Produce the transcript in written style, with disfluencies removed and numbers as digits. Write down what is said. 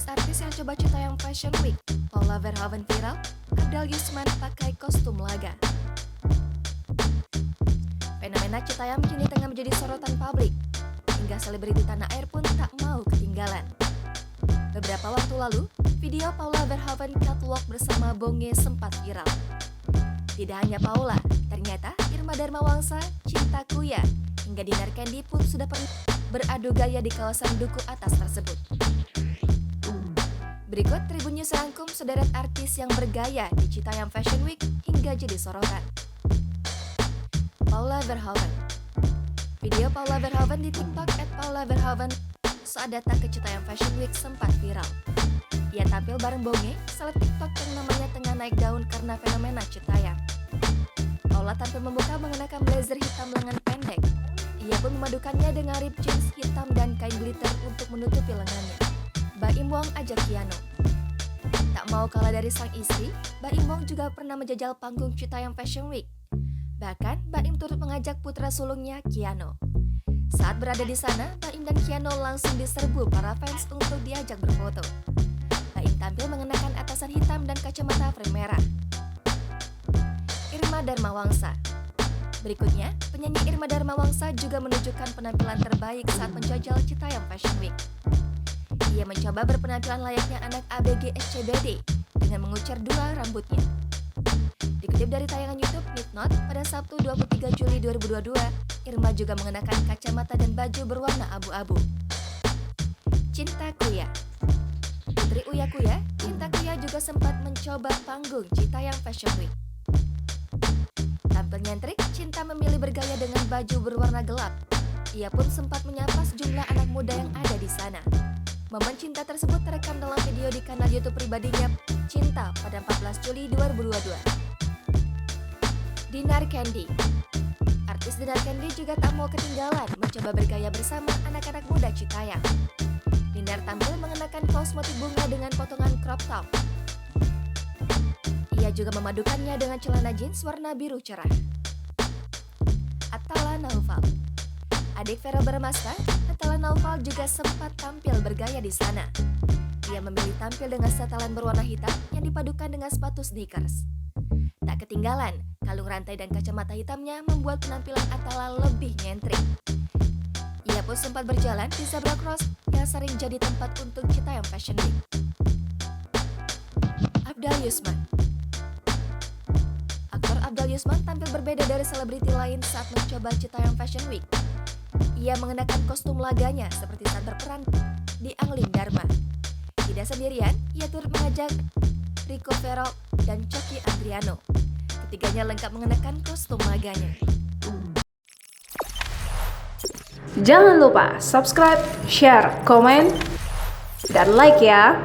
Artis-artis yang coba Citayam Fashion Week, Paula Verhoeven viral, Abdal Yusman pakai kostum laga. Fenomena Citayam kini tengah menjadi sorotan publik, hingga selebriti tanah air pun tak mau ketinggalan. Beberapa waktu lalu, video Paula Verhoeven catwalk bersama Bonge sempat viral. Tidak hanya Paula, ternyata Irma Darmawangsa, Cinta Kuya, hingga Dinar Candy pun sudah pernah beradu gaya di kawasan Duku Atas tersebut. Berikut Tribun News rangkum sederet artis yang bergaya di Citayam Fashion Week hingga jadi sorotan. Paula Verhoeven. Video Paula Verhoeven di TikTok @paulaverhoeven saat datang ke Citayam Fashion Week sempat viral. Ia tampil bareng Bonge, seleb TikTok yang namanya tengah naik daun karena fenomena Citayam. Paula tampil membuka mengenakan blazer hitam lengan pendek. Ia pun memadukannya dengan ripped jeans hitam dan kain glitter untuk menutupi lengannya. Baim Wong ajak Kiano. Tak mau kalah dari sang istri, Baim Wong juga pernah menjajal panggung Citayam Fashion Week. Bahkan, Baim turut mengajak putra sulungnya, Kiano. Saat berada di sana, Baim dan Kiano langsung diserbu para fans untuk diajak berfoto. Baim tampil mengenakan atasan hitam dan kacamata frame merah. Irma Darmawangsa. Berikutnya, penyanyi Irma Darmawangsa juga menunjukkan penampilan terbaik saat menjajal Citayam Fashion Week. Ia mencoba berpenampilan layaknya anak ABG SCBD dengan mengucer dua rambutnya. Dikutip dari tayangan YouTube Midnight pada Sabtu 23 Juli 2022, Irma juga mengenakan kacamata dan baju berwarna abu-abu. Cinta Kuya. Putri Uya Kuya, Cinta Kuya juga sempat mencoba panggung Citayam Fashion Week. Tampil nyentrik, Cinta memilih bergaya dengan baju berwarna gelap. Ia pun sempat menyapa sejumlah anak muda yang ada di sana. Momen cinta tersebut terekam dalam video di kanal YouTube pribadinya Cinta pada 14 Juli 2022. Dinar Candy. Artis Dinar Candy juga tak mau ketinggalan mencoba bergaya bersama anak-anak muda Citayam. Dinar tampil mengenakan kaos motif bunga dengan potongan crop top. Ia juga memadukannya dengan celana jeans warna biru cerah. Atala Naufal. Adik Vera Bramasta, Atala Naufal juga sempat tampil bergaya di sana. Ia memilih tampil dengan setelan berwarna hitam yang dipadukan dengan sepatu sneakers. Tak ketinggalan, kalung rantai dan kacamata hitamnya membuat penampilan Atala lebih nyentrik. Ia pun sempat berjalan di zebra cross yang sering jadi tempat untuk Citayam Fashion Week. Abdal Yusman. Aktor Abdal Yusman tampil berbeda dari selebriti lain saat mencoba Citayam Fashion Week. Ia mengenakan kostum laganya seperti saat berperan di Angling Dharma. Tidak sendirian, ia turut mengajak Rico Verrell dan Choky Andriano. Ketiganya lengkap mengenakan kostum laganya. Jangan lupa subscribe, share, komen, dan like ya!